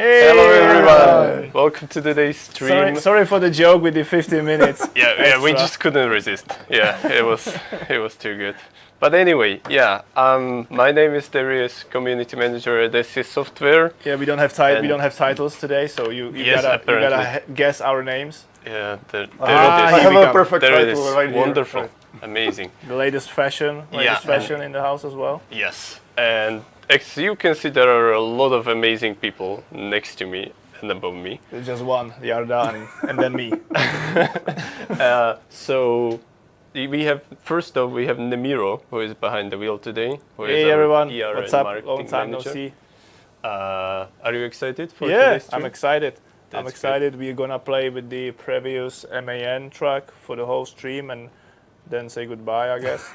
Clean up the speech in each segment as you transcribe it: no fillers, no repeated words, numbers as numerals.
Hey, hello everyone! Welcome to today's stream. Sorry for the joke with the 15 minutes. yeah, we just couldn't resist. Yeah, it was too good. But anyway, yeah, my name is Darius, community manager at SCS Software. Yeah, we don't have titles today, so you gotta guess our names. Yeah, I have a perfect title right here. Wonderful, Right. Amazing. The latest fashion in the house as well. Yes, and as you can see, there are a lot of amazing people next to me and above me. There's just one, Yarda, and then me. So we have Nemiro, who is behind the wheel today. Hey everyone, PR what's and up? Long time manager. no see. Are you excited for Yeah, today's stream? I'm excited. That's I'm excited. We're gonna play with the previous MAN track for the whole stream and then say goodbye, I guess.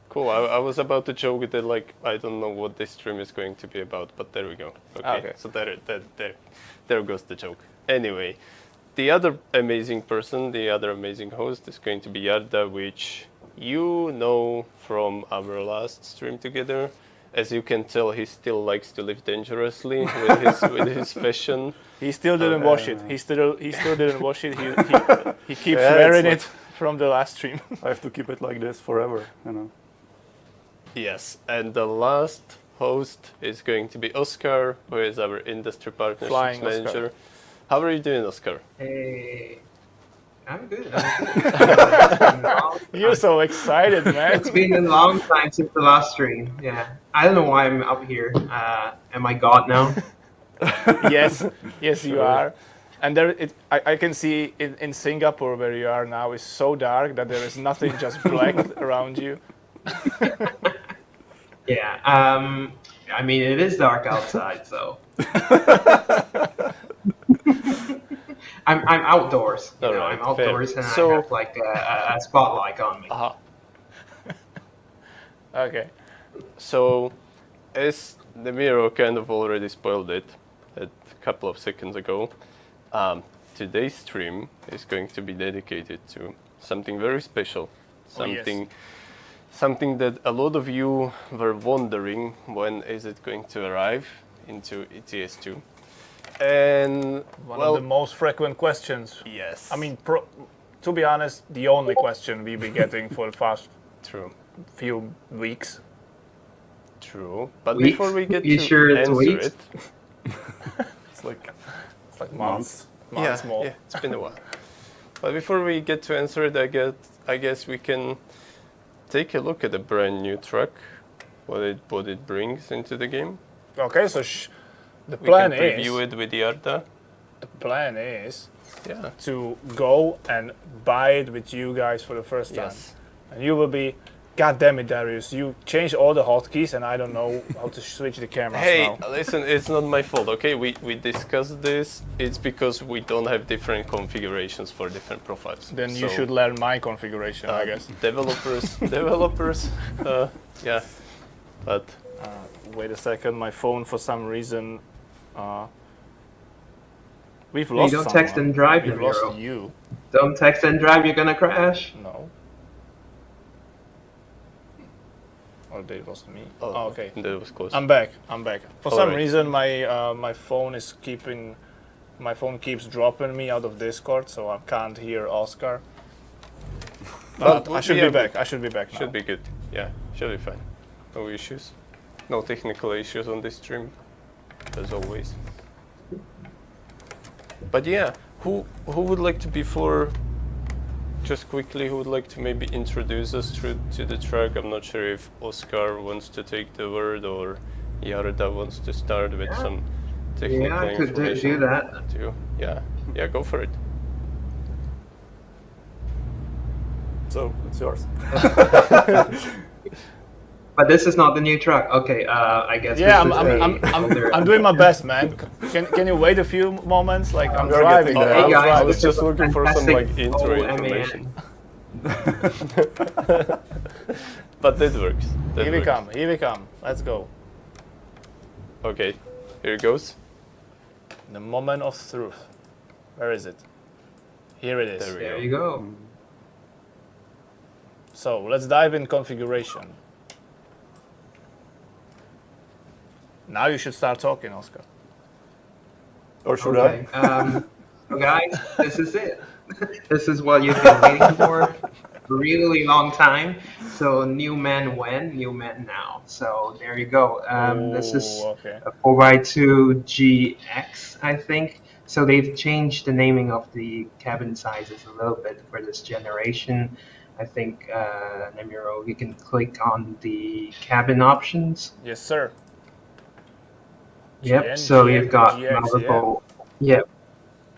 Cool. I was about to joke that like I don't know what this stream is going to be about, but there we go. Okay. So there goes the joke. Anyway, the other amazing person, the other amazing host is going to be Yarda, which you know from our last stream together. As you can tell, he still likes to live dangerously with his fashion. He still didn't wash it. He still didn't wash it. He keeps wearing it from the last stream. I have to keep it like this forever, you know. Yes, and the last host is going to be Oscar, who is our industry partnerships manager. Oscar. How are you doing, Oscar? Hey, I'm good. You're so excited, man. It's been a long time since the last stream. Yeah, I don't know why I'm up here. Am I God now? yes, you are. And I can see in Singapore where you are now is so dark that there is nothing, just black around you. Yeah. I mean, it is dark outside, so. I'm outdoors. You know, Right, I'm outdoors, fair. and So, I have like a spotlight on me. Okay. So, as Nemiro kind of already spoiled it a couple of seconds ago, today's stream is going to be dedicated to something very special, something that a lot of you were wondering when is it going to arrive into ETS2. And One of the most frequent questions. Yes. I mean, to be honest, the only question we've been getting for the past few weeks. True. But Weeks? before we get You to sure it's answer weeks? it, It's like months. yeah, More. yeah, it's been a while. But before we get to answer it, I guess we can take a look at the brand new truck, what it brings into the game. Okay, so the plan we can preview it with Yarda. The plan is Yeah. to go and buy it with you guys for the first time. Yes. And you will be, God damn it, Darius, you changed all the hotkeys and I don't know how to switch the cameras Hey, now. listen, it's not my fault, okay? We discussed this. It's because we don't have different configurations for different profiles. Then you should learn my configuration, I guess. Developers, yeah. But Wait a second, my phone for some reason, we've Hey, lost don't someone. text and drive, We've Nemiro. lost you. Don't text and drive, you're gonna crash. No. Or they lost me. oh, Okay. that was close. I'm back. For some Alright. reason, my phone keeps dropping me out of Discord, so I can't hear Oscar. But I should be back. I should be back now. Should be good. Yeah, should be fine. No issues. No technical issues on this stream, as always. But yeah, who would like to just quickly, who would like to maybe introduce us to the track? I'm not sure if Oscar wants to take the word or Yarda wants to start with some technical Yeah, to information. do that. Too. Yeah, go for it. So, it's yours. But this is not the new truck. Okay, I guess. Yeah, this is I'm doing my best, man. Can you wait a few moments? Like I'm We're driving. getting there. Hey guys, I was this just is a looking for some like fantastic intro old information. But that works. Here we come. Let's go. Okay, here it goes. The moment of truth. Where is it? Here it is. There you go. So let's dive in configuration. Now you should start talking, Oscar. Or should Okay. I? So guys, this is it. This is what you've been waiting for a really long time. So NEUE MAN when, NEUE MAN now. So there you go. This is Okay. a 4x2 GX, I think. So they've changed the naming of the cabin sizes a little bit for this generation. I think, Nemiro, you can click on the cabin options. Yes, sir. Yep. GN, So GM, you've got GX, multiple. Yep.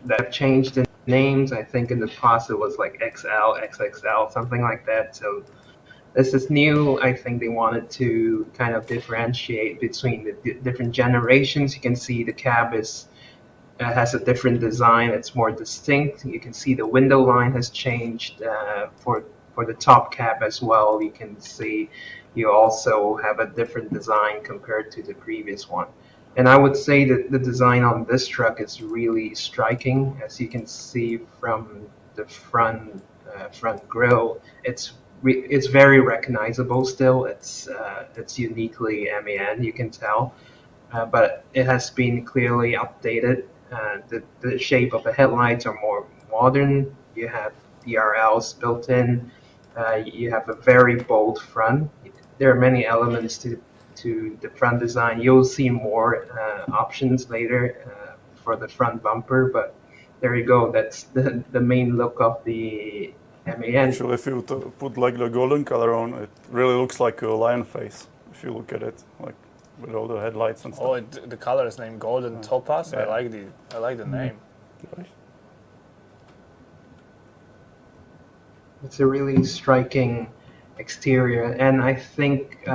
That have changed the names. I think in the past it was like XL, XXL, something like that. So this is new. I think they wanted to kind of differentiate between the different generations. You can see the cab has a different design. It's more distinct. You can see the window line has changed for the top cab as well. You can see you also have a different design compared to the previous one. And I would say that the design on this truck is really striking, as you can see from the front grille. It's very recognizable still. It's uniquely MAN, you can tell, but it has been clearly updated. The shape of the headlights are more modern. You have DRLs built in. You have a very bold front. There are many elements to the front design. You'll see more options later for the front bumper, but there you go. That's the main look of the MAN. Actually, if you put like the golden color on, it really looks like a lion face. If you look at it, like with all the headlights and stuff. Oh, the color is named Golden Topaz. Yeah. I like the name. Nice. It's a really striking exterior, and I think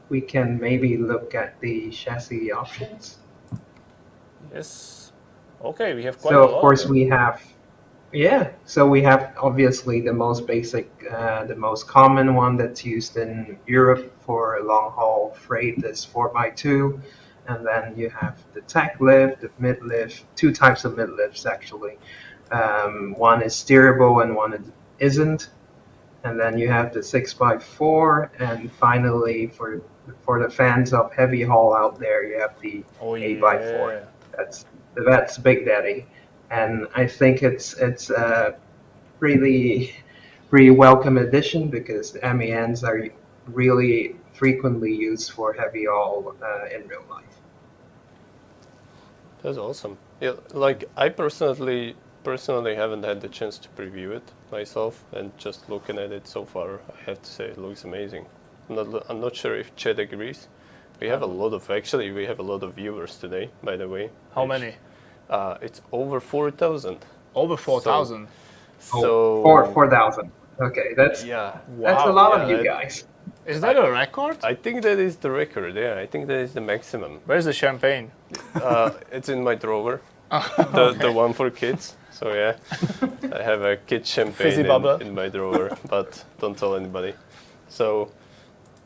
we can maybe look at the chassis options. Yes. Okay, we have quite So a lot. of course we have, yeah. So we have obviously the most basic, the most common one that's used in Europe for long haul freight is 4x2, and then you have the tach lift, the mid lift, two types of mid lifts actually. One is steerable and one isn't. And then you have the 6x4, and finally for the fans of heavy haul out there, you have the 8x4. That's Big Daddy, and I think it's a really welcome addition because the MENs are really frequently used for heavy haul in real life. That's awesome. Yeah, like I personally haven't had the chance to preview it myself, and just looking at it so far, I have to say it looks amazing. I'm not sure if Chet agrees. We have a lot of viewers today, by the way. How many? It's over 4,000. Over 4,000. So 4,000. Okay, that's yeah. That's a lot of you guys. Is that a record? I think that is the record. Yeah, I think that is the maximum. Where's the champagne? It's in my drawer. Okay. The one for kids. So yeah, I have a kid champagne in my drawer, but don't tell anybody. So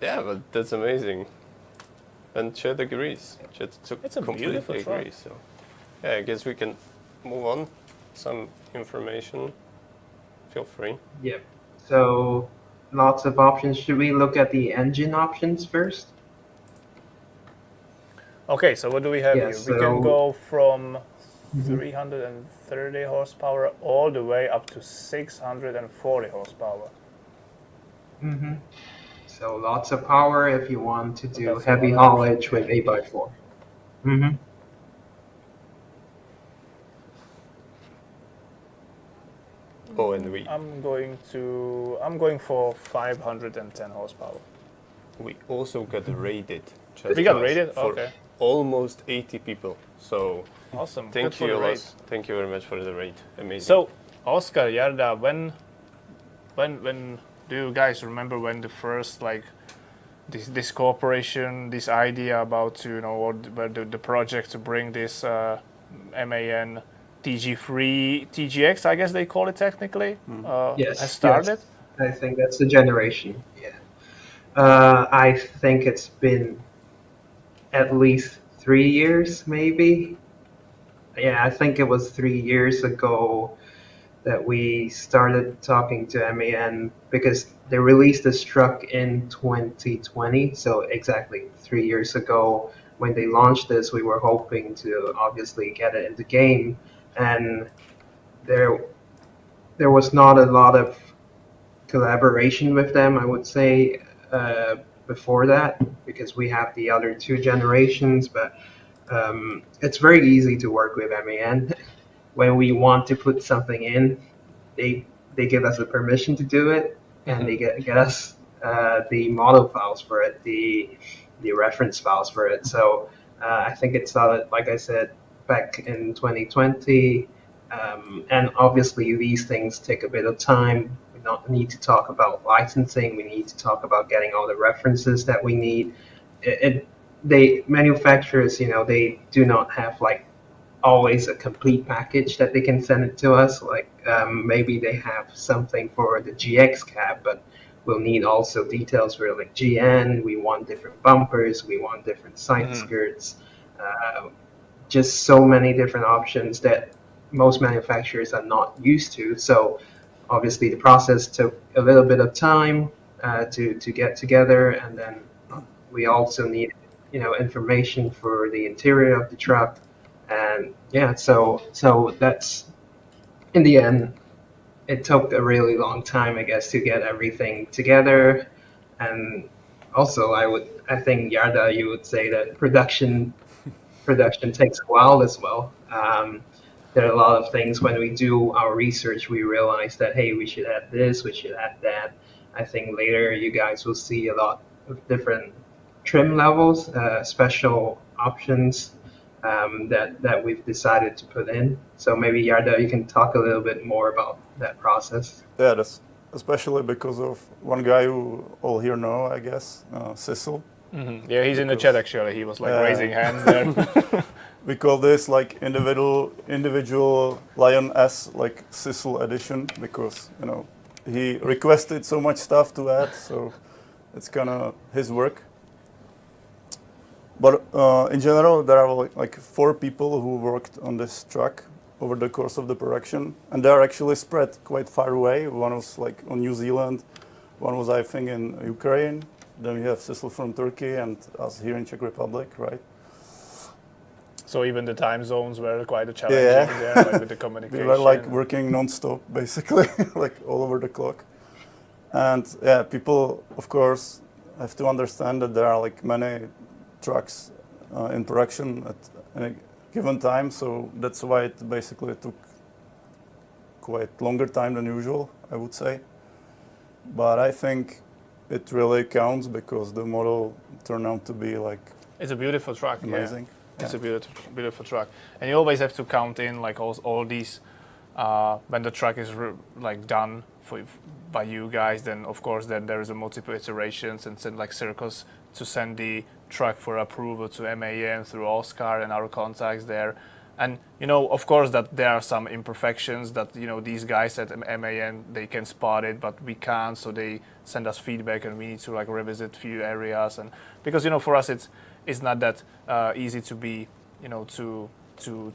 yeah, but that's amazing. And Chet agrees. Chet completely agrees. So yeah, I guess we can move on. Some information. Feel free. Yep. So lots of options. Should we look at the engine options first? Okay, so what do we have here? So we can go from 330 horsepower all the way up to 640 horsepower. Mm-hmm. So lots of power if you want to do heavy haulage with 8x4. Mm-hmm. Oh, and I'm going for 510 horsepower. We also got rated. We got rated? Okay. Almost 80 people. So awesome. Thank you very much for the rate. Amazing. So Oscar, Yarda, when do you guys remember when the first this cooperation, this idea about the project to bring this MAN TG3 TGX, I guess they call it technically, yes, has started? Yes. I think that's the generation. Yeah. I think it's been at least 3 years, maybe. Yeah, I think it was 3 years ago that we started talking to MAN because they released this truck in 2020. So exactly 3 years ago, when they launched this, we were hoping to obviously get it into game, and there was not a lot of collaboration with them, I would say, before that, because we have the other two generations, but it's very easy to work with MAN. When we want to put something in, they give us the permission to do it, and they get us the model files for it, the reference files for it. So I think it started, like I said, back in 2020, and obviously these things take a bit of time. We don't need to talk about licensing. We need to talk about getting all the references that we need. They manufacturers, they do not have like always a complete package that they can send it to us. Like maybe they have something for the GX cab, but we'll need also details for like GN. We want different bumpers. We want different side skirts. Just so many different options that most manufacturers are not used to. So obviously the process took a little bit of time to get together, and then we also need information for the interior of the truck. And yeah, so that's, in the end, it took a really long time, I guess, to get everything together. And also, I think Yarda, you would say that production takes a while as well. There are a lot of things when we do our research, we realize that, hey, we should add this, we should add that. I think later you guys will see a lot of different trim levels, special options that we've decided to put in. So maybe Yarda, you can talk a little bit more about that process. Yeah, that's especially because of one guy who all here know, I guess, Sissel. Yeah, he's in the chat actually. He was like raising hands there. We call this like individual Lion S like Sissel edition because he requested so much stuff to add, so it's kind of his work. But in general, there are like 4 people who worked on this truck over the course of the production, and they are actually spread quite far away. One was like on New Zealand, one was I think in Ukraine. Then we have Sissel from Turkey and us here in Czech Republic, right? So even the time zones were quite a challenge there, like with the communication. We were like working non-stop, basically, like all over the clock. And yeah, people, of course, have to understand that there are like many trucks in production at any given time, so that's why it basically took quite longer time than usual, I would say. But I think it really counts because the model turned out to be like it's a beautiful truck. Amazing. Yeah. It's a beautiful truck, and you always have to count in like all these when the truck is like done by you guys. Then of course then there is a multiple iterations and send like circles to send the truck for approval to MAN through Oscar and our contacts there. And of course that there are some imperfections that these guys at MAN, they can spot it, but we can't. So they send us feedback, and we need to like revisit few areas. And because for us it's not that easy to be to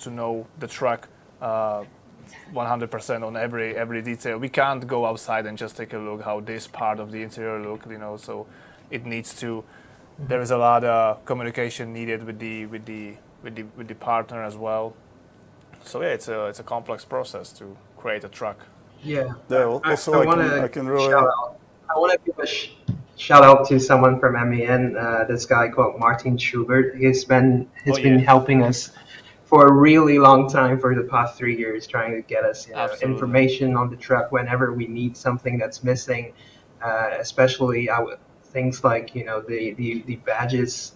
know the truck 100% on every detail. We can't go outside and just take a look how this part of the interior look. So it needs to. There is a lot of communication needed with the partner as well. So yeah, it's a complex process to create a truck. Yeah. Also, I can really. I want to give a shout out to someone from MEN. This guy called Martin Schubert. He's been helping us for a really long time for the past 3 years, trying to get us information on the truck whenever we need something that's missing, especially things like the badges.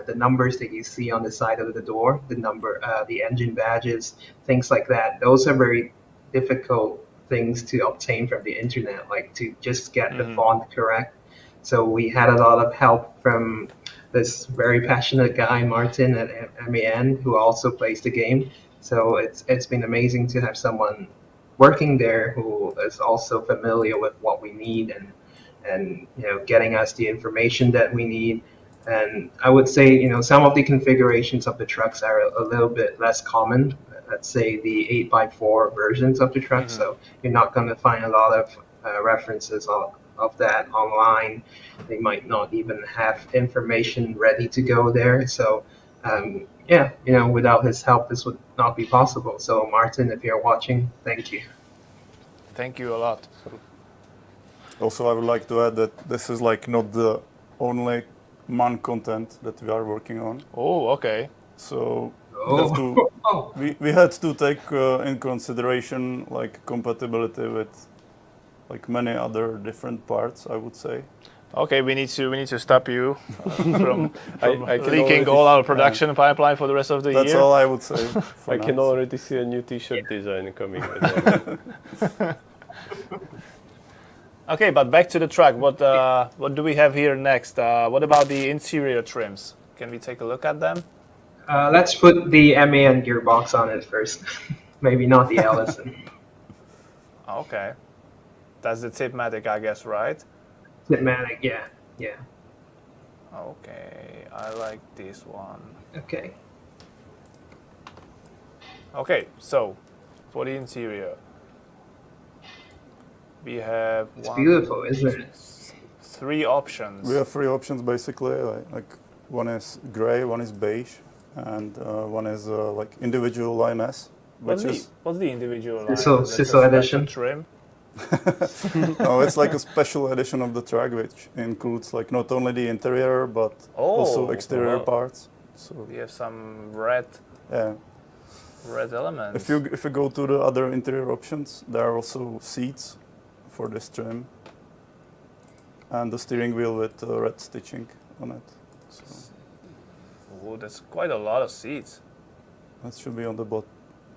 The numbers that you see on the side of the door, the engine badges, things like that. Those are very difficult things to obtain from the internet, like to just get the font correct. So we had a lot of help from this very passionate guy, Martin at MEN, who also plays the game. So it's been amazing to have someone working there who is also familiar with what we need and getting us the information that we need. And I would say, some of the configurations of the trucks are a little bit less common. Let's say the 8x4 versions of the truck. So you're not going to find a lot of references of that online. They might not even have information ready to go there. So yeah, without his help, this would not be possible. So Martin, if you're watching, thank you. Thank you a lot. Also, I would like to add that this is like not the only MAN content that we are working on. Oh, okay. So we had to take in consideration like compatibility with like many other different parts, I would say. Okay, we need to stop you from I can leaking all our production pipeline for the rest of the That's year. all I would say. I can already see a new T-shirt design coming. With Okay, but back to the truck. What do we have here next? What about the interior trims? Can we take a look at them? Let's put the MAN gearbox on it first. Maybe not the Allison. Okay. That's the Tipmatic, I guess, right? Tipmatic, yeah. Okay, I like this one. Okay. Okay, so for the interior, we have It's beautiful, isn't it? 3 options. We have 3 options basically. Like one is gray, one is beige, and one is like individual line S. What's the individual line? Sizzle edition trim. No, it's like a special edition of the truck, which includes like not only the interior but also exterior parts. So we have some red elements. If you go to the other interior options, there are also seats for this trim, and the steering wheel with red stitching on it. So oh, that's quite a lot of seats. That should be on the bottom.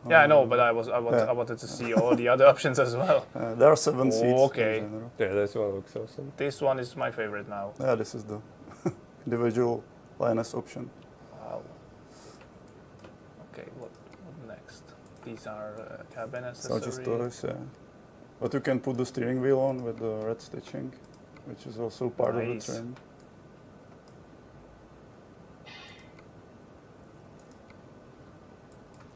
Yeah, I know, but I wanted to see all the other options as well. There are 7 seats. Okay. In general. yeah, this one looks awesome. This one is my favorite now. Yeah, this is the individual line S option. Wow. Okay, what next? These are cabin accessories. Such stories, yeah. But you can put the steering wheel on with the red stitching, which is also part of the trim.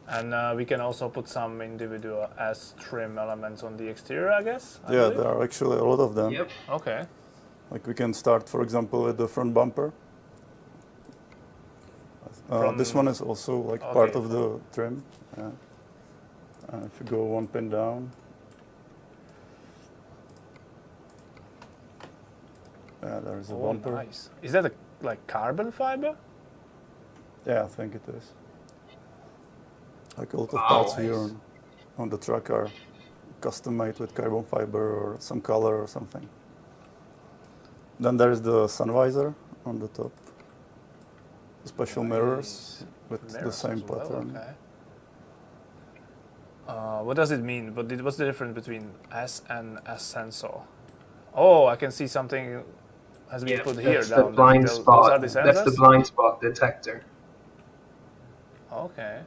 And we can also put some individual S trim elements on the exterior, I guess? I Yeah, believe? there are actually a lot of them. Yep. Okay. Like we can start, for example, with the front bumper. This one is also like part of the trim. If you go 1 pin down, there is a bumper. Nice. Is that like carbon fiber? Yeah, I think it is. Like a lot of parts here on the truck are custom made with carbon fiber or some color or something. Then there is the sun visor on the top. Special mirrors with the same pattern. Okay. What does it mean? What's the difference between S and S sensor? Oh, I can see something has been put here that's down. The blind spot. Those are the sensors? That's the blind spot detector. Okay.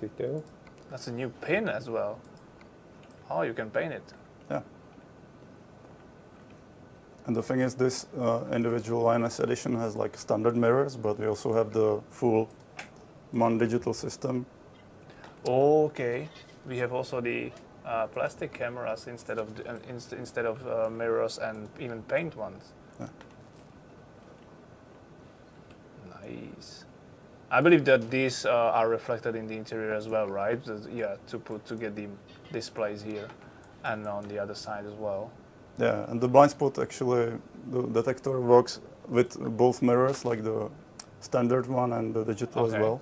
Detail. That's a new pin as well. Oh, you can paint it. Yeah. And the thing is, this individual line S edition has like standard mirrors, but we also have the full MAN digital system. Okay. We have also the plastic cameras instead of mirrors and even paint ones. Yeah. Nice. I believe that these are reflected in the interior as well, right? Yeah, to get the displays here and on the other side as well. Yeah, and the blind spot actually, the detector works with both mirrors, like the standard one and the digital as well.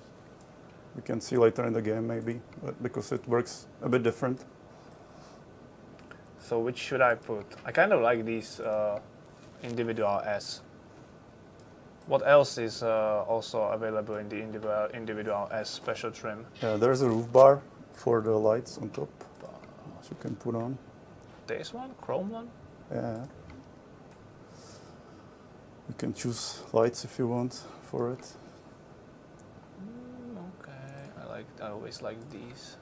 We can see later in the game maybe, but because it works a bit different. So which should I put? I kind of like these individual S. What else is also available in the individual S special trim? Yeah, there's a roof bar for the lights on top, which you can put on. This one, chrome one? Yeah. You can choose lights if you want for it. Okay, I always like these.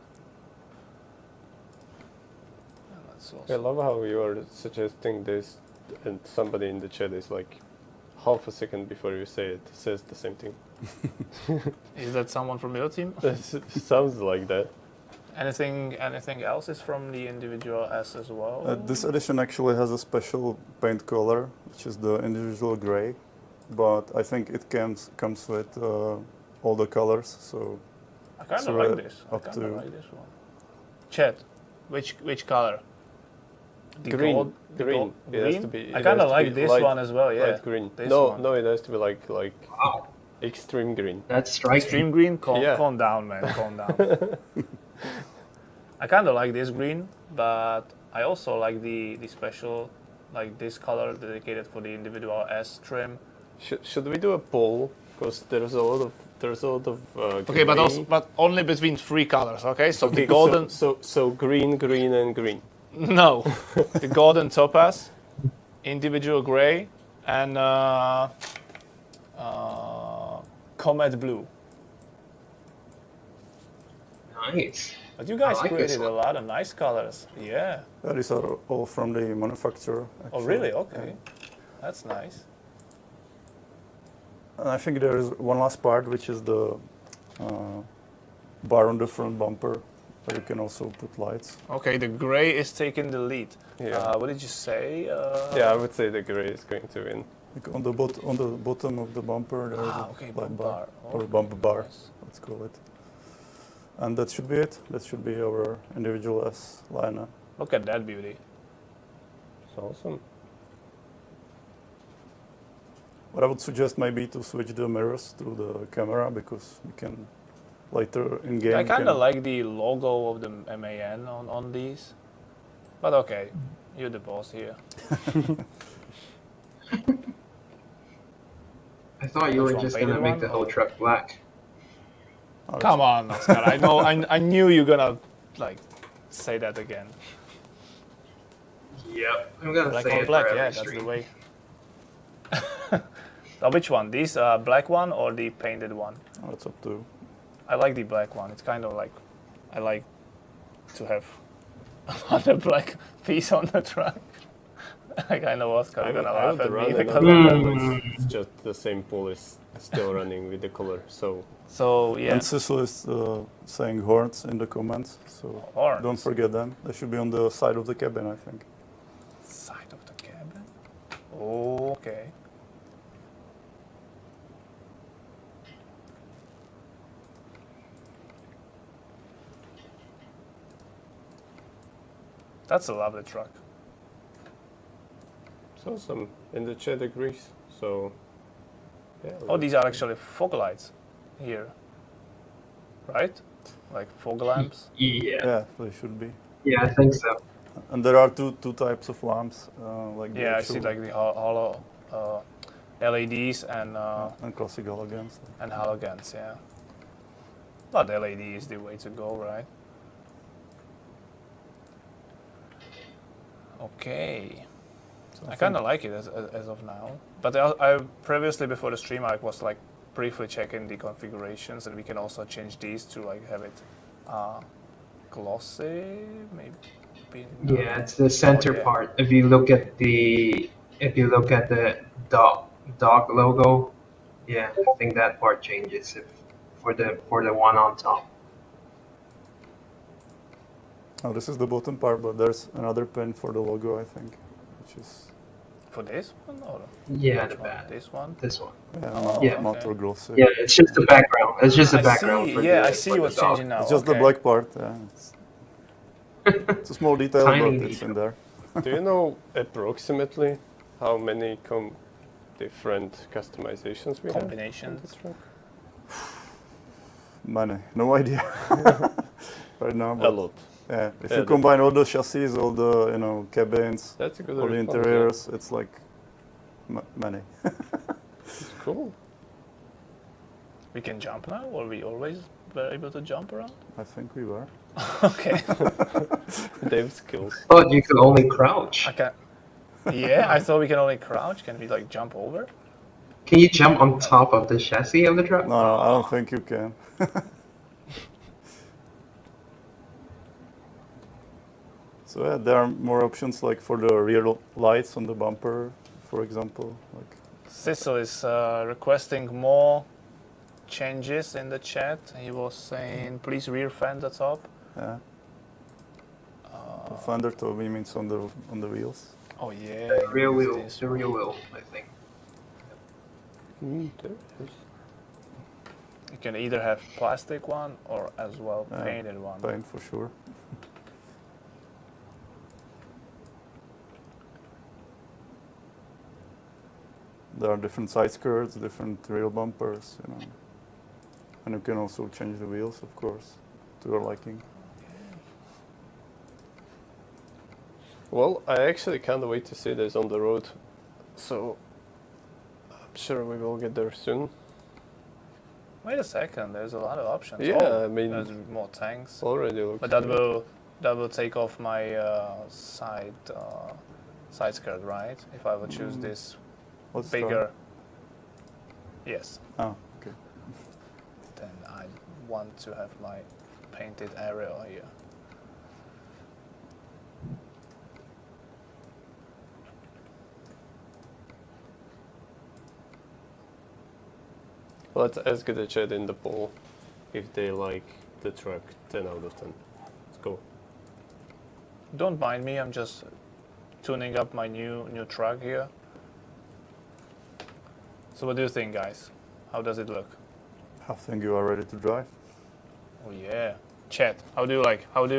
I love how you are suggesting this, and somebody in the chat is like, half a second before you say it, says the same thing. Is that someone from your team? It sounds like that. Anything else is from the individual S as well? This edition actually has a special paint color, which is the individual gray, but I think it comes with all the colors. So I kind of like this. I kind of like this one. Chet, which color? The Green. gold, Green. It has green? to be. I kind of like this one as well. Yeah. Light green. This No, one. no, it has to be like Wow, extreme green. that's striking. Extreme green. Yeah. Calm down, man. Calm down. I kind of like this green, but I also like the special, like this color dedicated for the individual S trim. Should we do a poll? Because there's a lot of. Okay, but only between 3 colors. Okay, so the golden. So green, green, and green. No, the golden topaz, individual gray, and comet blue. Nice. But you guys I like this created a one. lot of nice colors. Yeah. these are all from the manufacturer. Oh, Actually. really? Okay. That's nice. And I think there is one last part, which is the bar on the front bumper, where you can also put lights. Okay, the gray is taking the lead. Yeah. What did you say? Yeah, I would say the gray is going to win. Like on the bottom of the bumper, there is a okay, light bumper bar. or Oh, bumper bar, nice. let's call it. And that should be it. That should be our individual S lineup. Look at that beauty. It's awesome. What I would suggest maybe to switch the mirrors to the camera, because you can later in game. I kind of like the logo of the MAN on these. But okay, you're the boss here. I thought you were Which one, just gonna painted make one, the whole or- truck black. Come on, Oscar. I know. I knew you're gonna like say that again. Yep, I'm gonna Black say on it black. for Yeah, every that's the stream. way. Which one? This black one or the painted one? Oh, it's up to. I like the black one. It's kind of like I like to have another black piece on the truck. I kind of was I kind of would, gonna I laugh would at run me because another of one, that. but it's just the same pool is still running with the color. So So yeah, And Sissel is saying horns in the comments, so Horns. don't forget them. They should be on the side of the cabin, I think. side of the cabin. Okay. That's a lovely truck. it's awesome. And the chat agrees. So yeah. Oh, these are actually fog lights here, right? Like fog lamps. Yeah, Yeah, they should be. yeah, I think so. And there are two types of lamps, like the Yeah, I see actual like the hollow LEDs and and classic halogens. halogens. Yeah, but LED is the way to go, right? Okay. So I kind of like it as of now, but I previously before the stream I was like briefly checking the configurations, and we can also change these to like have it glossy, maybe. Yeah, it's the center yeah. part. If you look at the dog logo, yeah, I think that part changes for the one on top. Oh, this is the bottom part, but there's another pin for the logo, I think, which is For this one or Yeah, which the one? back. This one. This one. yeah, Yeah. not or glossy. Yeah, it's just the background. It's just the I background. see. For Yeah, the, I see for the what's dog. changing now. It's just the okay. black part. Yeah, it's a small detail, Tiny but it's detail. in there. Do you know approximately how many different customizations we have? Combinations. on the truck? Many, no idea right now. A But lot. yeah, if Yeah, you combine all the chassis, all the cabins, That's a good all the response, yeah. interiors, it's like many. It's cool. We can jump now, or we always were able to jump around? I think we were. Okay. They have skills. But you could only crouch. I can. Yeah, I thought we can only crouch. Can we like jump over? Can you jump on top of the chassis of the truck? No, I don't think you can. So yeah, there are more options like for the rear lights on the bumper, for example. Like Sissel is requesting more changes in the chat. He was saying, please rear fan the top. Yeah. The fender toe means on the wheels. Oh yeah. The rear use wheel, this the one. rear wheel, I think. There it is. You can either have plastic one or as well Yeah, painted one. Paint for sure. There are different side skirts, different rear bumpers, you know. And you can also change the wheels, of course, to your liking. Well, I actually can't wait to see this on the road. So I'm sure we will get there soon. Wait a second, there's a lot of options. Yeah, Oh, I mean, there's more tanks. already looks But that good. will take off my side skirt, right? If I would choose this Let's try. bigger. Yes. Oh, okay. Then I want to have my painted area here. Let's ask the chat in the poll if they like the truck 10 out of 10. Let's go. Don't mind me, I'm just tuning up my new truck here. So what do you think, guys? How does it look? I think you are ready to drive. Oh yeah. Chat, how do you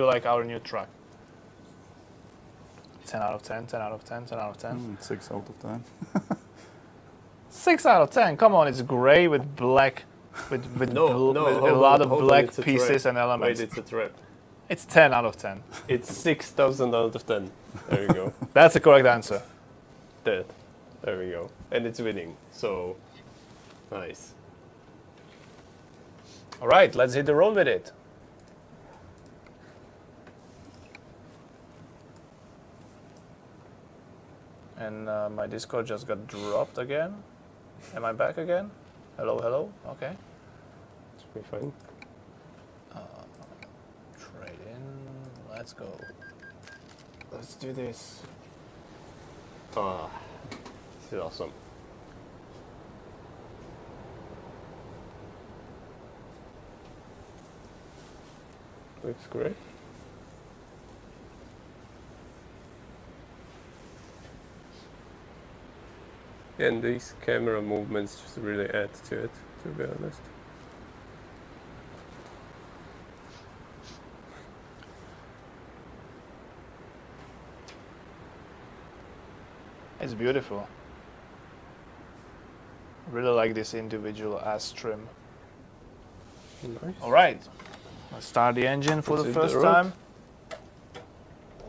like our new truck? 10 out of 10, 10 out of 10, 10 out of 10. 6 out of 10. 6 out of 10. Come on, it's gray with black, with with a lot of black pieces and elements. Wait, it's a trap. It's 10 out of 10. It's 6,000 out of 10. There you go. That's the correct answer. That. There we go. And it's winning. So, nice. All right, let's hit the road with it. And my Discord just got dropped again. Am I back again? Hello, hello. Okay. Should be fine. Trade in. Let's go. Let's do this. Ah, this is awesome. Looks great. And these camera movements just really add to it, to be honest. It's beautiful. I really like this individual ass trim. Nice. All right, let's start the engine for Let's the hit the first road. time.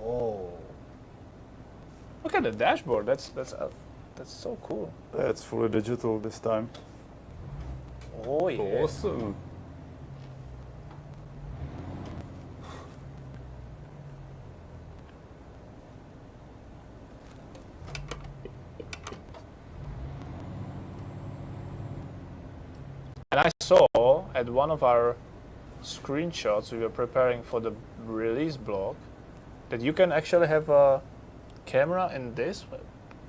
Oh, look at the dashboard. That's so cool. It's fully digital this time. Oh yeah. Awesome. And I saw at one of our screenshots we were preparing for the release blog that you can actually have a camera in this.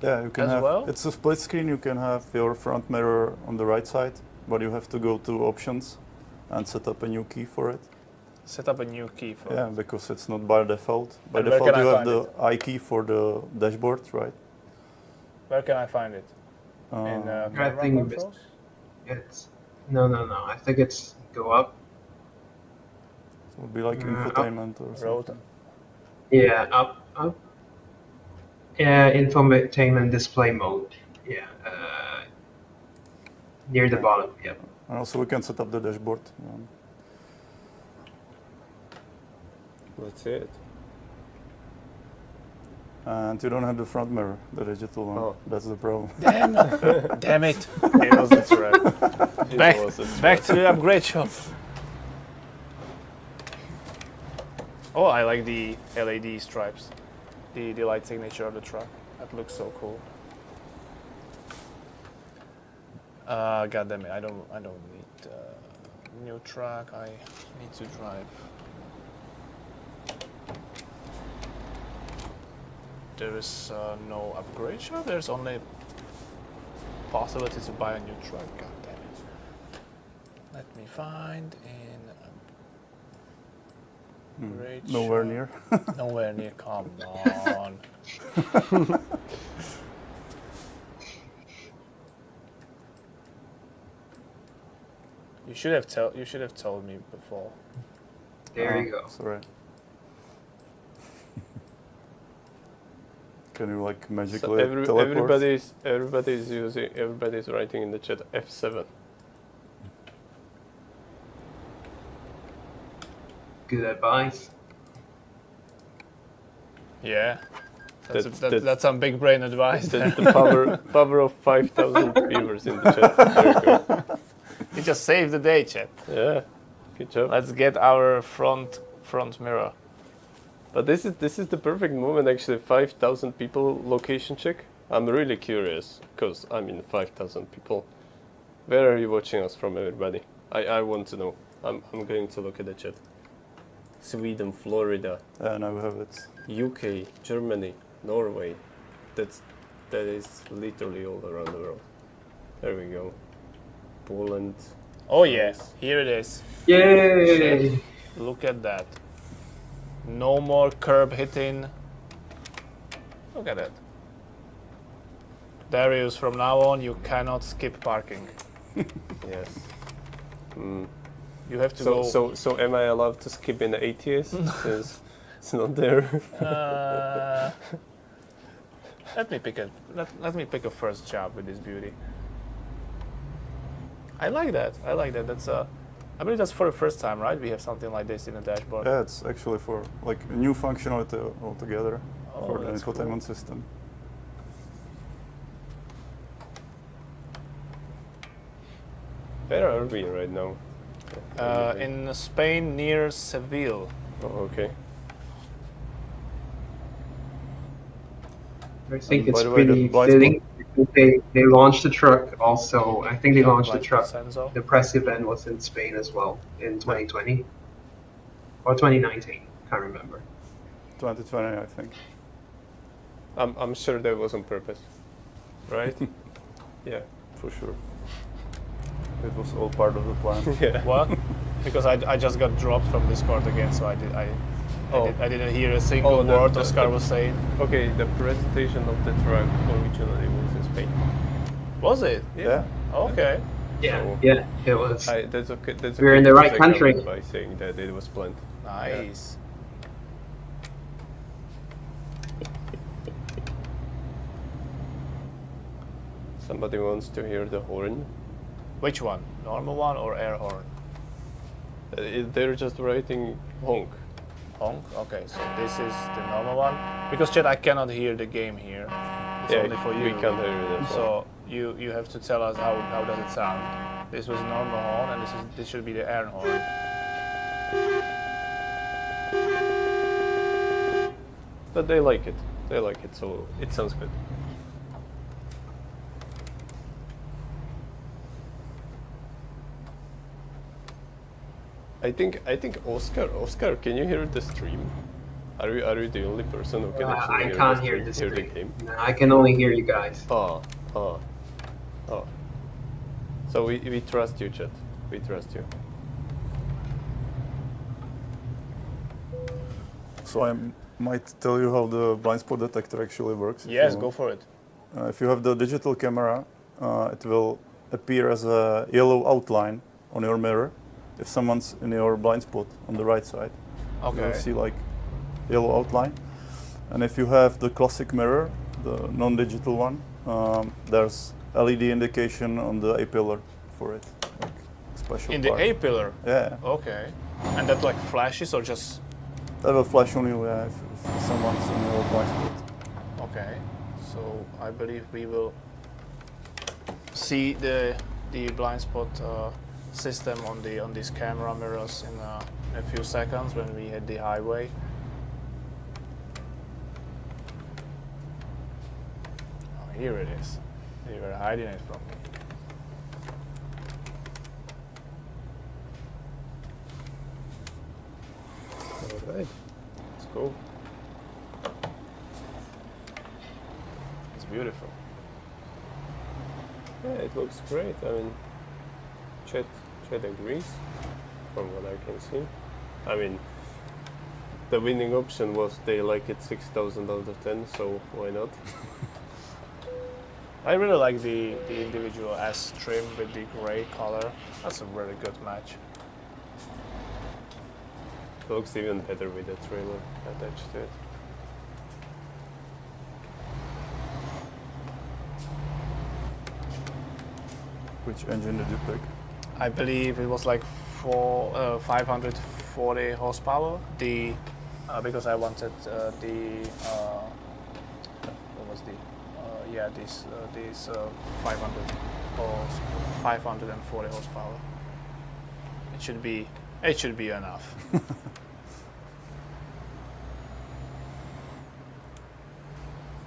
Yeah, you can As have. well? It's a split screen. You can have your front mirror on the right side, but you have to go to options and set up a new key for it. Set up a new key for Yeah, because it's not by default. By And where default, can you I have find the I key for the dashboard, right? Where can I find it? In Uh, camera think you missed controls? It's no. I think it's go up. it would be like up. infotainment or Road. something. Yeah, up. Yeah, infotainment display mode. Yeah, near the bottom. Yep. And also, we can set up the dashboard. Let's see it. And you don't have the front mirror, the digital one. Oh. That's the problem. Damn it! It was a trap. Back, It was a back to the upgrade shop. Oh, I like the LED stripes, the light signature of the truck. That looks so cool. God damn it! I don't need new truck. I need to drive. There is no upgrade shop. There's only possibility to buy a new truck. God damn it! Let me find in Great Nowhere shot. near. Nowhere near. Come on. You should have told me before. There you go. Sorry. Can you like magically teleport? everybody's writing in the chat F7. Good advice. Yeah. That's some big brain advice. That's the power of 5,000 viewers in the chat. There you go. You just saved the day, chat. Yeah, good job. Let's get our front mirror. But this is the perfect moment actually. 5,000 people location check. I'm really curious because I mean 5,000 people. Where are you watching us from, everybody? I want to know. I'm going to look at the chat. Sweden, Florida. Yeah, now we have it. UK, Germany, Norway. That is literally all around the world. There we go. Poland. Oh yes, here it is. Yay! Look at that. No more curb hitting. Look at that. Darius, from now on you cannot skip parking. Yes. Mm. You have to go. So am I allowed to skip in the ATS? Since it's not there. Let me pick a first job with this beauty. I like that. That's I believe that's for the first time, right? We have something like this in the dashboard. Yeah, it's actually for like a new functionality altogether for the that's infotainment system. Where are we right now? In Spain, near Seville. Oh, okay. I think by it's the way, pretty the blind fitting. They launched the truck also. I think they launched the Like truck. Senso. The press event was in Spain as well in 2020 or 2019. Can't remember. 2020, I think. I'm sure that was on purpose, right? Yeah. For sure. It was all part of the plan. Yeah. What? Because I just got dropped from Discord again, so I didn't hear a single word Oscar was saying. Okay, the presentation of the truck originally was in Spain. Was it? Yeah. Okay. Yeah, So- yeah, it was. That's okay. That's We're okay in the right because I country. covered by saying that it was planned. Nice. Somebody wants to hear the horn. Which one? Normal one or air horn? They're just writing honk. Honk? Okay, so this is the normal one. Because chat, I cannot hear the game here. It's only for you. We can't hear it as well. So you have to tell us how does it sound. This was normal horn, and this should be the air horn. But they like it. They like it, so it sounds good. I think Oscar, can you hear the stream? Are you the only person who can actually I can't hear the the stream, stream. hear the game? No, I can only hear you guys. Oh. So we trust you, chat. We trust you. So I might tell you how the blind spot detector actually works. Yes, go for it. If you have the digital camera, it will appear as a yellow outline on your mirror if someone's in your blind spot on the right side. Okay. You'll see like yellow outline. And if you have the classic mirror, the non-digital one, there's LED indication on the A-pillar for it, like special In part. the A-pillar? Yeah, Okay. And that like flashes or just... that will flash on you if someone's in your blind spot. Okay. So I believe we will see the blind spot system on these camera mirrors in a few seconds when we hit the highway. Oh, here it is. You were hiding it from me. All right. Let's go. It's beautiful. Yeah, it looks great. I mean, Chet agrees from what I can see. I mean, the winning option was they like it 6,000 out of 10, so why not? I really like the individual S trim with the gray color. That's a really good match. It looks even better with the trailer attached to it. Which engine did you pick? I believe it was like 540 horsepower. The because I wanted what was the yeah these 540 horsepower. It should be enough.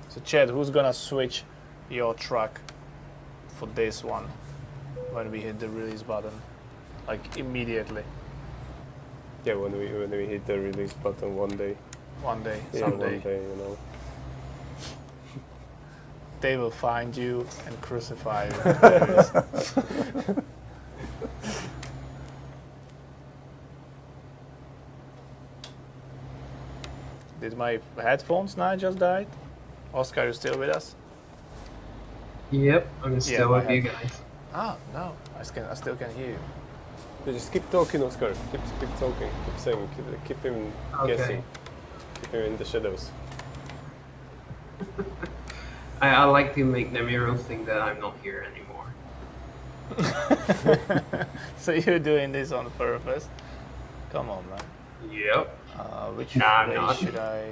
So Chad, who's gonna switch your truck for this one when we hit the release button, like immediately? Yeah, when we hit the release button one day. One day, Yeah, someday. one day, you know. They will find you and crucify you. Did my headphones now just died? Oscar, you still with us? Yep, I'm still I with you have- guys. Ah, no, I still can hear you. So just keep talking, Oscar. Keep talking. Keep saying. Keep him Okay. guessing. Keep him in the shadows. I like to make Nemiro think that I'm not here anymore. So you're doing this on purpose? Come on, man. Yep. Which Nah, I'm way not. should I?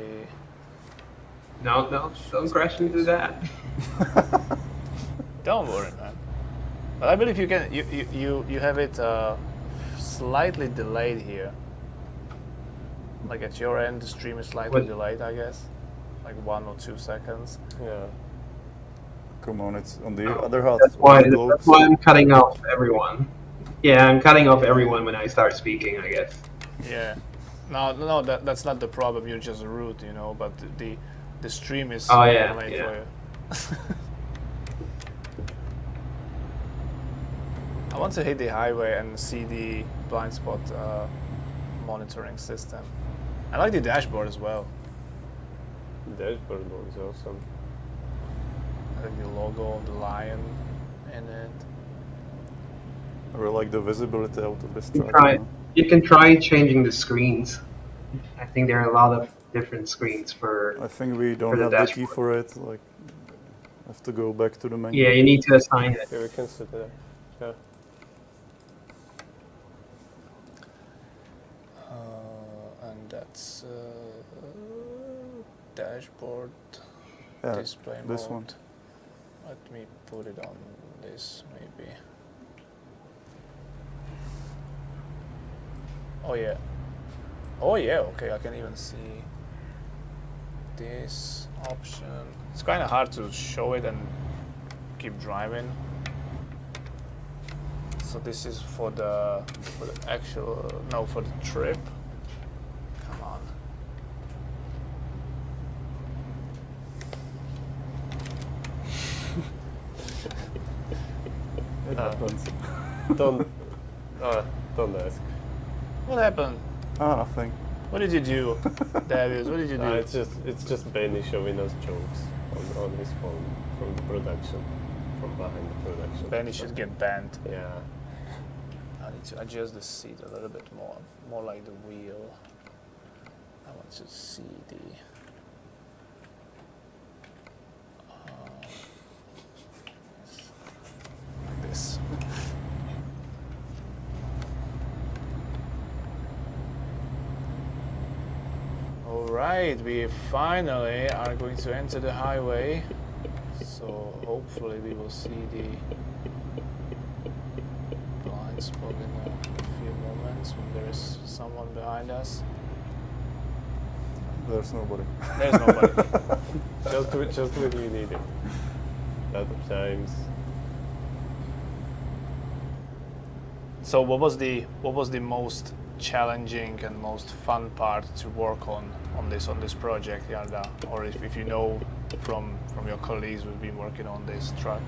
No, don't crash into that. Don't worry, man. But I believe you can. You have it slightly delayed here. Like at your end, the stream is slightly What? delayed, I guess. Like 1 or 2 seconds. Yeah. Come on, it's on the Oh, other half. That's why Globes. I'm cutting off everyone. Yeah, I'm cutting off everyone when I start speaking, I guess. Yeah. No, that's not the problem. You're just rude, you know. But the stream is Oh, yeah, delayed yeah. for you. I want to hit the highway and see the blind spot monitoring system. I like the dashboard as well. The dashboard looks awesome. I like the logo of the lion in it. I really like the visibility out of this truck. Try. you know. You can try changing the screens. I think there are a lot of different screens for. I think we don't For the have the key dashboard. for it. Like, I have to go back to the menu. Yeah, you need to assign it. Yeah, we can set it up. Yeah. And that's dashboard Yeah, display this mode. one. Let me put it on this maybe. Oh yeah. Oh yeah, okay, I can even see this option. It's kind of hard to show it and keep driving. So this is for the actual, no, for the trip. Come on. It happens. Don't ask. What happened? Ah, nothing. What did you do, Davies? What did you do? It's just Benny showing us jokes on his phone from the production, from behind the production. Benny should get banned. Yeah. I need to adjust the seat a little bit more like the wheel. I want to see the. Like this. Alright, we finally are going to enter the highway. So hopefully we will see the blind spot in a few moments when there is someone behind us. There's nobody. There's nobody. just when you need it. A lot of times. So what was the most challenging and most fun part to work on this project, Yarda? Or if you know from your colleagues who've been working on this truck?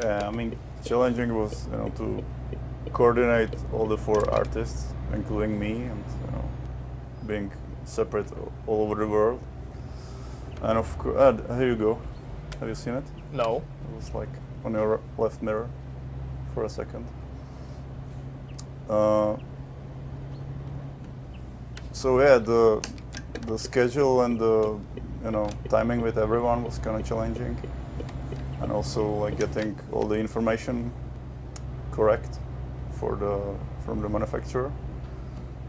Yeah, I mean, challenging was to coordinate all the 4 artists, including me, and being separate all over the world. And of course, here you go. Have you seen it? No. It was like on your left mirror for a second. So yeah, the schedule and the timing with everyone was kind of challenging, and also like getting all the information correct from the manufacturer.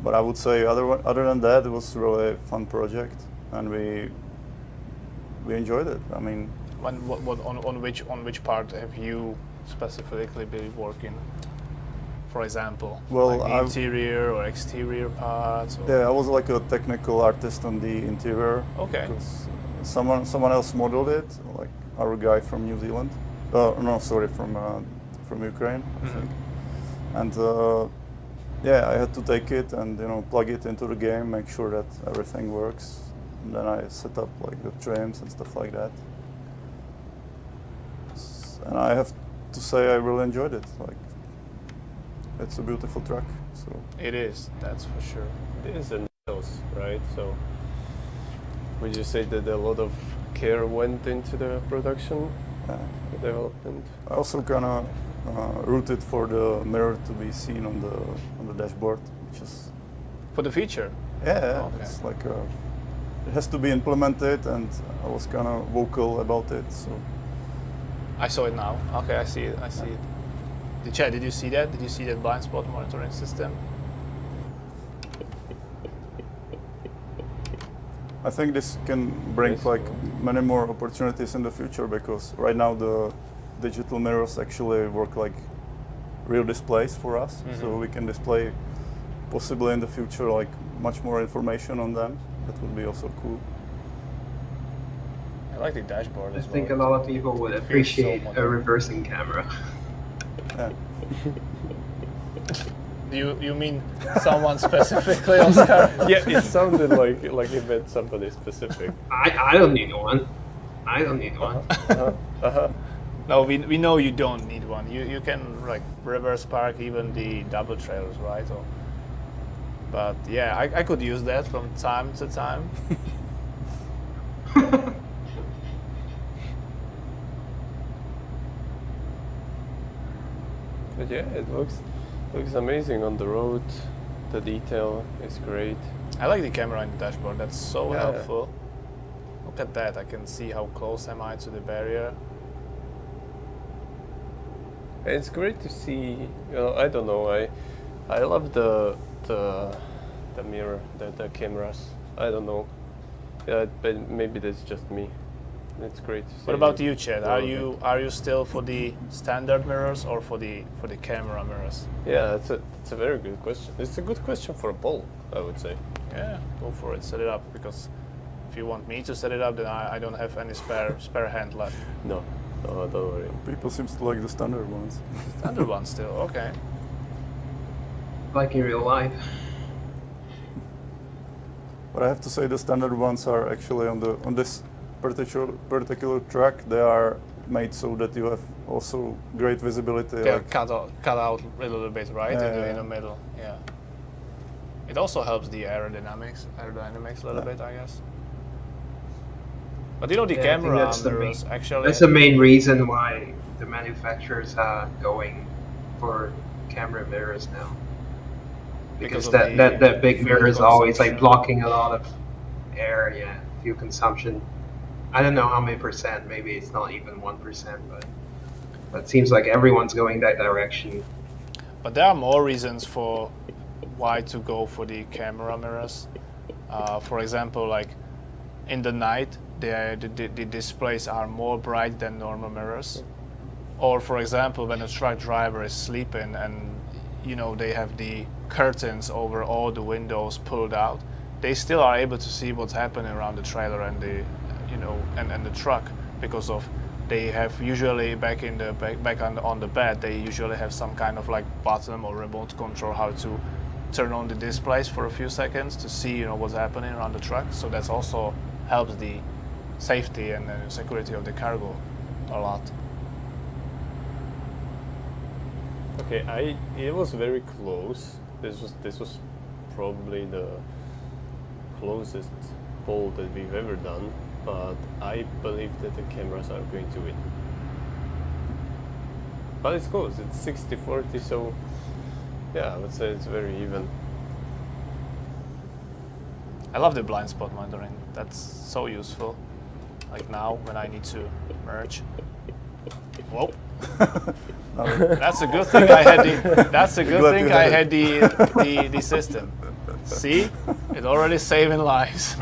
But I would say other than that, it was really a fun project, and we enjoyed it. I mean, on which part have you specifically been working? For example, well, like the interior or exterior parts? Or? Yeah, I was like a technical artist on the interior. Okay. Because someone else modeled it, like our guy from New Zealand. No, sorry, from Ukraine, I think. And yeah, I had to take it and plug it into the game, make sure that everything works, and then I set up like the trims and stuff like that. And I have to say I really enjoyed it. Like, it's a beautiful truck. So it is, that's for sure. It is a nails, right? So would you say that a lot of care went into the production, the development? I also kind of rooted for the mirror to be seen on the dashboard, which is for the feature. Yeah, okay. It's like it has to be implemented, and I was kind of vocal about it. So I saw it now. Okay, I see it. I see it. Chad, did you see that? Did you see that blind spot monitoring system? I think this can bring like many more opportunities in the future, because right now the digital mirrors actually work like real displays for us, so we can display possibly in the future like much more information on them. That would be also cool. I like the dashboard as well. I think a lot of people would appreciate a reversing camera. Yeah. You mean someone specifically, Oscar? Yeah, it sounded like you meant somebody specific. I don't need one. I don't need one. No, we know you don't need one. You can like reverse park even the double trailers, right? But yeah, I could use that from time to time. But yeah, it looks amazing on the road. The detail is great. I like the camera in the dashboard. That's so helpful. Look at that. I can see how close am I to the barrier. It's great to see. I don't know. I love the mirror, the cameras. I don't know. But maybe that's just me. It's great to see. What about you, Chad? Are you still for the standard mirrors or for the camera mirrors? Yeah, it's a very good question. It's a good question for a poll, I would say. Yeah, go for it. Set it up, because if you want me to set it up, then I don't have any spare hand left. No, don't worry. People seem to like the standard ones. Standard one still, okay. Like in real life. But I have to say the standard ones are actually on this particular track. They are made so that you have also great visibility. They're cut out a little bit, right? In the middle, yeah. It also helps the aerodynamics a little bit, I guess. But the camera mirrors actually... That's the main reason why the manufacturers are going for camera mirrors now. Because that big mirror is always like blocking a lot of air, fuel consumption. I don't know how many percent, maybe it's not even 1%, but it seems like everyone's going that direction. But there are more reasons for why to go for the camera mirrors. For example, like in the night, the displays are more bright than normal mirrors. Or for example, when a truck driver is sleeping and they have the curtains over all the windows pulled out, they still are able to see what's happening around the trailer and the and the truck, because of they have usually back on the bed, they usually have some kind of like button or remote control how to turn on the displays for a few seconds to see what's happening around the truck. So that also helps the safety and the security of the cargo a lot. Okay, it was very close. This was probably closest poll that we've ever done, but I believe that the cameras are going to win. But it's close, it's 60-40, so yeah, I would say it's very even. I love the blind spot monitoring. That's so useful. Like now, when I need to merge. Whoa. That's a good thing I had the. That's a good thing I had the system. See, it's already saving lives.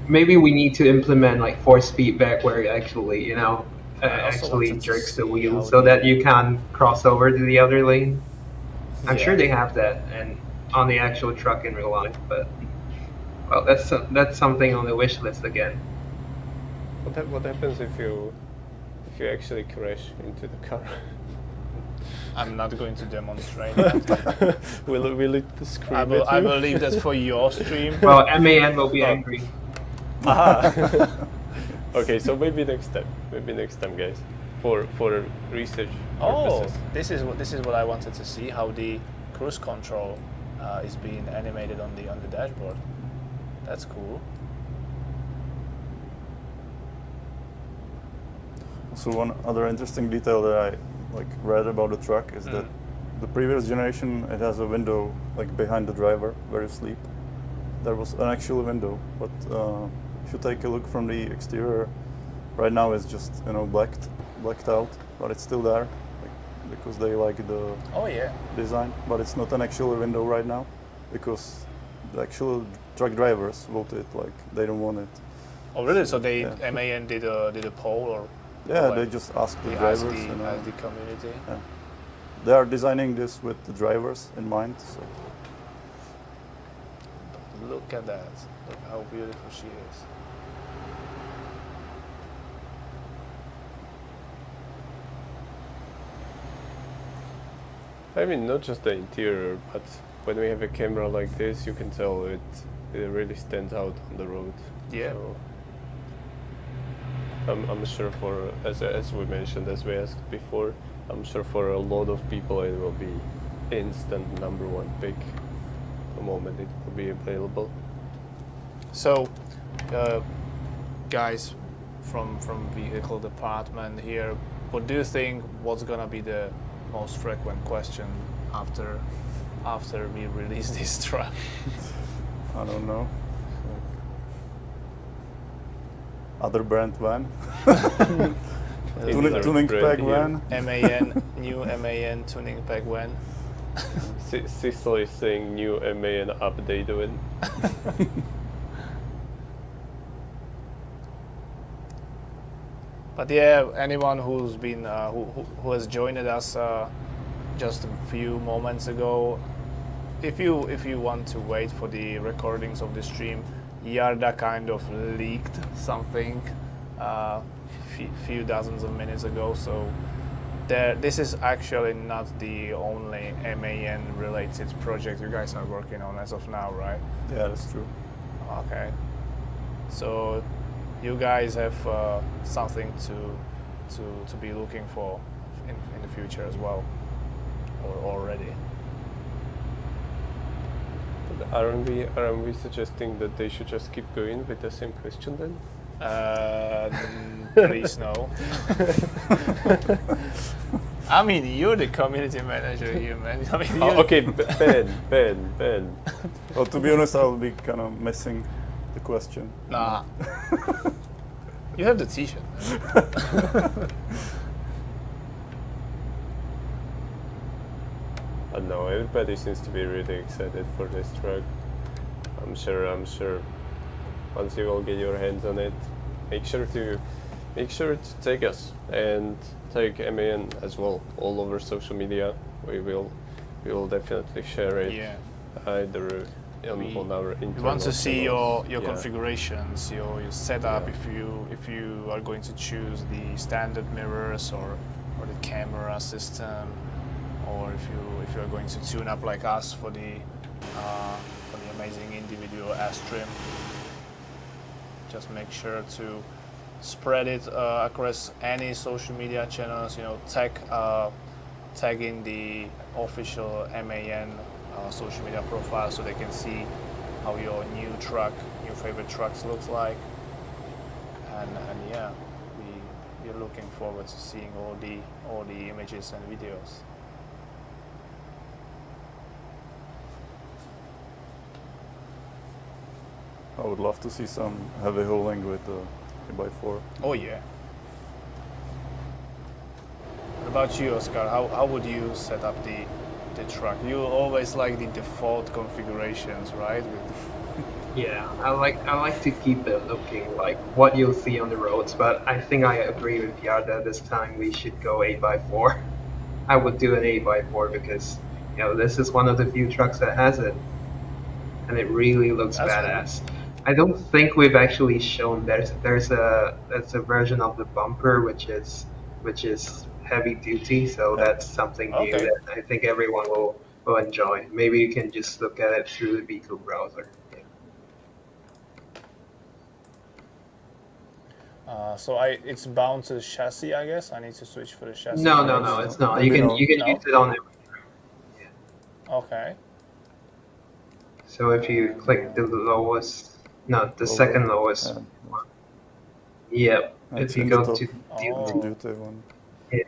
Maybe we need to implement like force feedback where it actually, you know, actually jerks the wheel so that you can cross over to the other lane. I'm sure they have that and on the actual truck in real life, but well, that's something on the wish list again. What happens if you actually crash into the car? I'm not going to demonstrate that. will it scream I at you? believe that's for your stream. Well, MAN will be angry. Okay, so maybe next time, guys, for research Oh, purposes. this is what I wanted to see, how the cruise control is being animated on the dashboard. That's cool. So one other interesting detail that I read about the truck is that the previous generation, it has a window like behind the driver where you sleep. There was an actual window, but if you take a look from the exterior, right now it's just blacked out, but it's still there because they like the design. But it's not an actual window right now because the actual truck drivers voted like they don't want it. Oh really? So they MAN did a poll or? Yeah, they just asked the drivers. Asked the community. Yeah. They are designing this with the drivers in mind. So. Look at that. Look how beautiful she is. I mean, not just the interior, but when we have a camera like this, you can tell it really stands out on the road. Yeah. So I'm sure for, as we mentioned, as we asked before, I'm sure for a lot of people it will be instant #1 pick the moment it will be available. So, guys from vehicle department here, what do you think what's gonna be the most frequent question after we release this truck? I don't know. Other brand van? Tuning pack van? New MAN tuning pack van. Cecil is saying new MAN update van. But yeah, anyone who's been who has joined us just a few moments ago, if you want to wait for the recordings of the stream, Yarda kind of leaked something few dozens of minutes ago. So this is actually not the only MAN related project you guys are working on as of now, right? Yeah, that's true. Okay. So you guys have something to be looking for in the future as well, or already. But aren't we suggesting that they should just keep going with the same question then? Please no. I mean, you're the community manager here, man. I mean, okay, Ben. Well, to be honest, I'll be kind of missing the question. Nah. You have the T-shirt, man. I know everybody seems to be really excited for this truck. I'm sure. Once you all get your hands on it, make sure to tag us and tag MAN as well all over social media. We will definitely share it. Yeah. Either on our internal. We want to see your channels. configurations, your setup. If you are going to choose the standard mirrors or the camera system, or if you are going to tune up like us for the amazing individual S trim. Just make sure to spread it across any social media channels. You know, tag in the official MAN social media profile so they can see how your new favorite trucks looks like, and yeah, we're looking forward to seeing all the images and videos. I would love to see some heavy hauling with the 8x4. Oh yeah. What about you, Oscar? How would you set up the truck? You always like the default configurations, right? Yeah, I like to keep it looking like what you'll see on the roads, but I think I agree with Yarda this time we should go 8x4. I would do an 8x4 because, you know, this is one of the few trucks that has it, and it really looks badass. I don't think we've actually shown there's a version of the bumper which is heavy duty, so that's something new that I think everyone will enjoy. Maybe you can just look at it through the vehicle browser. So it's bound to the chassis, I guess. I need to switch for the chassis. No, it's not. You can use it on every. Yeah. Okay. So if you click the lowest, no, the second lowest one. Yeah. If you go to duty one. Yeah.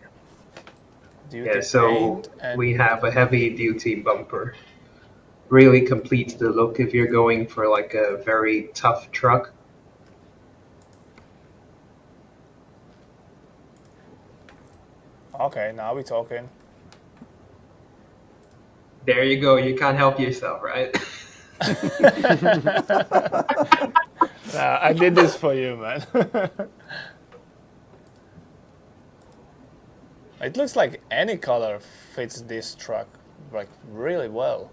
Duty yeah. So we have a heavy duty bumper. Really completes the look if you're going for like a very tough truck. Okay, now we're talking. There you go. You can't help yourself, right? Nah, I did this for you, man. It looks like any color fits this truck like really well.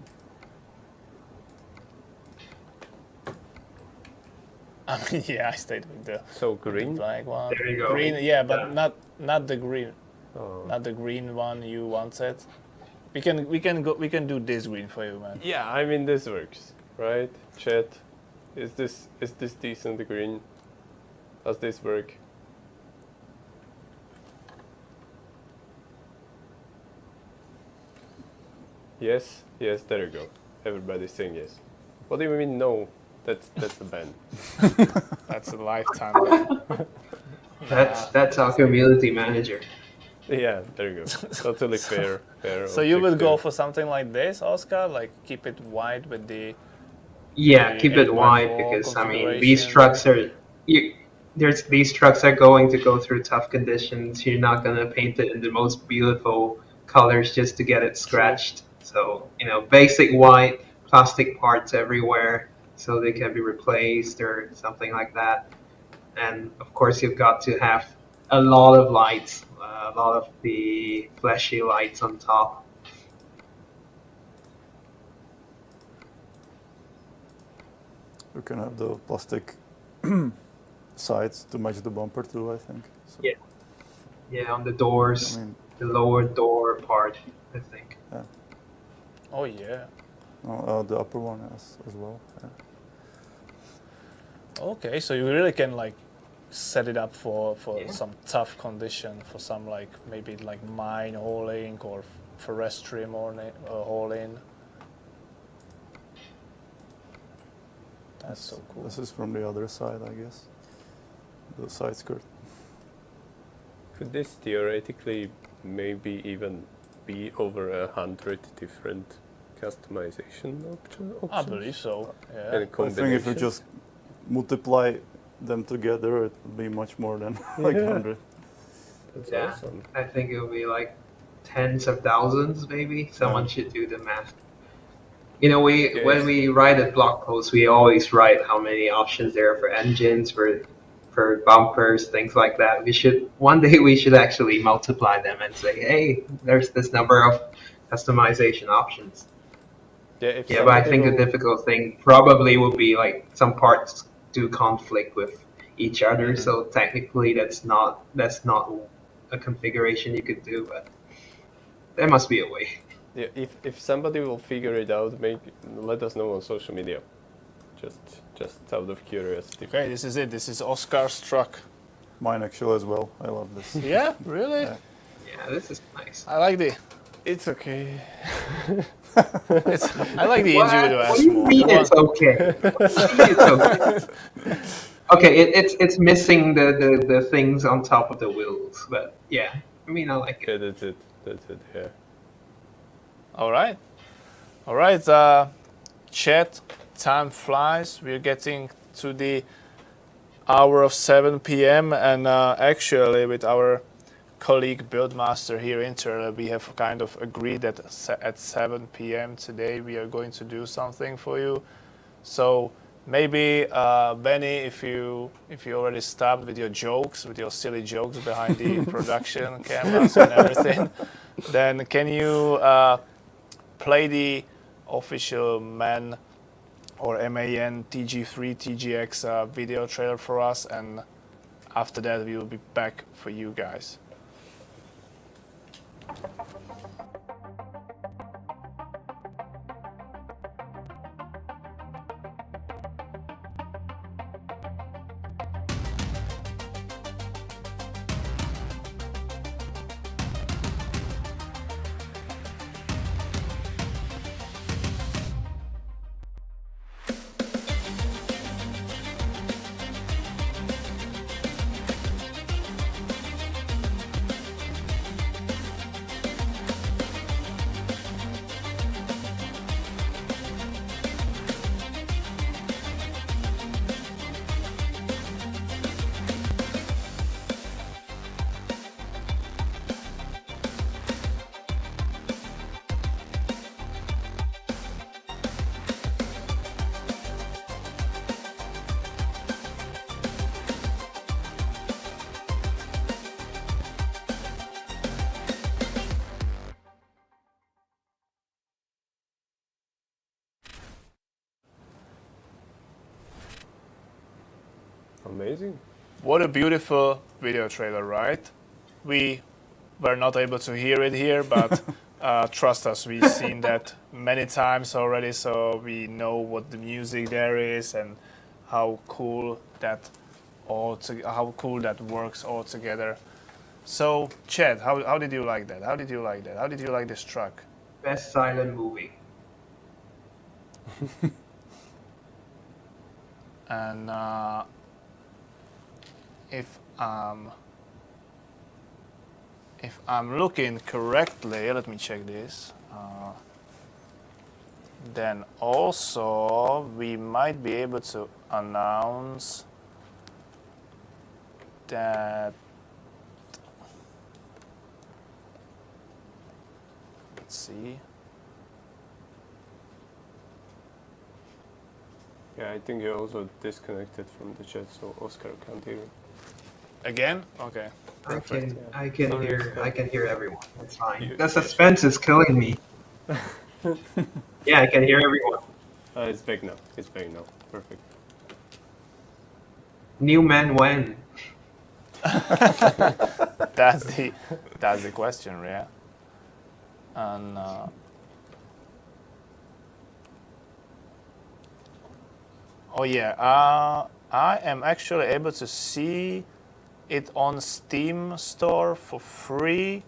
I mean, yeah, I stayed with the green black one. There you go. Green, yeah, but not the green. Not the green one you wanted. We can do this green for you, man. Yeah, I mean this works, right? Chat, is this decent green? Does this work? Yes, there you go. Everybody's saying yes. What do you mean no? That's a ban. That's a lifetime ban. That's our community manager. Yeah, there you go. Totally fair. So you would go for something like this, Oscar? Like keep it wide with the... Yeah, keep it wide because I mean these trucks are these trucks are going to go through tough conditions. You're not gonna paint it in the most beautiful colors just to get it scratched. So you know, basic white, plastic parts everywhere, so they can be replaced or something like that. And of course, you've got to have a lot of lights, a lot of the flashy lights on top. You can have the plastic sides to match the bumper too, I think. So, yeah, on the doors, I mean, the lower door part, I think. Yeah. Oh yeah. The upper one as well. Yeah. Okay, so you really can like set it up for some tough condition, for some like maybe like mine hauling or forestry hauling. That's so cool. This is from the other side, I guess. The side skirt. Could this theoretically maybe even be over 100 different customization options? I believe so. Yeah. And I think if you just multiply them together, it would be much more than like 100. That's Yeah, awesome. I think it will be like tens of thousands, maybe. Someone should do the math. You know, when we write a blog post, we always write how many options there are for engines, for bumpers, things like that. One day we should actually multiply them and say, hey, there's this number of customization options. Yeah, but I think the difficult thing probably will be like some parts do conflict with each other. Mm-hmm. So technically, that's not a configuration you could do, but there must be a way. Yeah, if somebody will figure it out, maybe let us know on social media. Just out of curiosity. Okay, this is it. This is Oscar's truck. Mine actually as well. I love this. Yeah, really? Yeah, this is nice. I like it. It's okay. I like the individual What do you S1. mean it's okay? What do you mean it's okay? Okay, it's missing the things on top of the wheels, but yeah, I mean I like it. Yeah, that's it. That's it. Yeah. All right. All right. Chat. Time flies. We're getting to the hour of 7 p.m. and actually with our colleague Buildmaster here internally, we have kind of agreed that at 7 p.m. today we are going to do something for you. So maybe Benny, if you already stopped with your jokes, with your silly jokes behind the production cameras and everything, then can you play the official MAN or MAN TG3 TGX video trailer for us, and after that we will be back for you guys. Amazing. What a beautiful video trailer, right? We were not able to hear it here, but trust us, we've seen that many times already, so we know what the music there is and how cool that works all together. So, Chad, how did you like that? How did you like that? How did you like this truck? Best silent movie. And if I'm looking correctly, let me check this. Then also we might be able to announce that. Let's see. Yeah, I think you're also disconnected from the chat, so Oscar can't hear you. Again? Okay. Perfect. I can Sorry, hear Scott. I can hear everyone. It's fine. You- The suspense is killing me. Yeah, I can hear everyone. It's back now. It's back now. Perfect. New man when? That's the question, yeah. And oh yeah, I am actually able to see it on Steam store for free,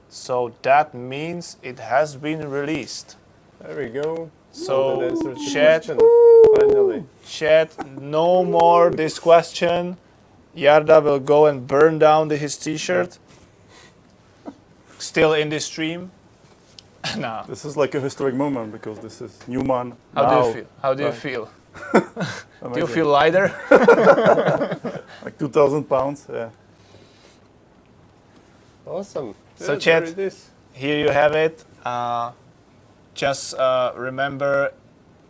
so that means it has been released. There we go. So that answers the chat, question. Finally. chat, no more this question. Yarda will go and burn down his t-shirt. Still in this stream. Nah. This is like a historic moment because this is NEUE MAN. How do now. you feel? How do you Right. feel? Do you Amazing. feel lighter? Like 2,000 pounds? Yeah. Awesome. So Yeah, chat, there it is. here you have it. Just remember,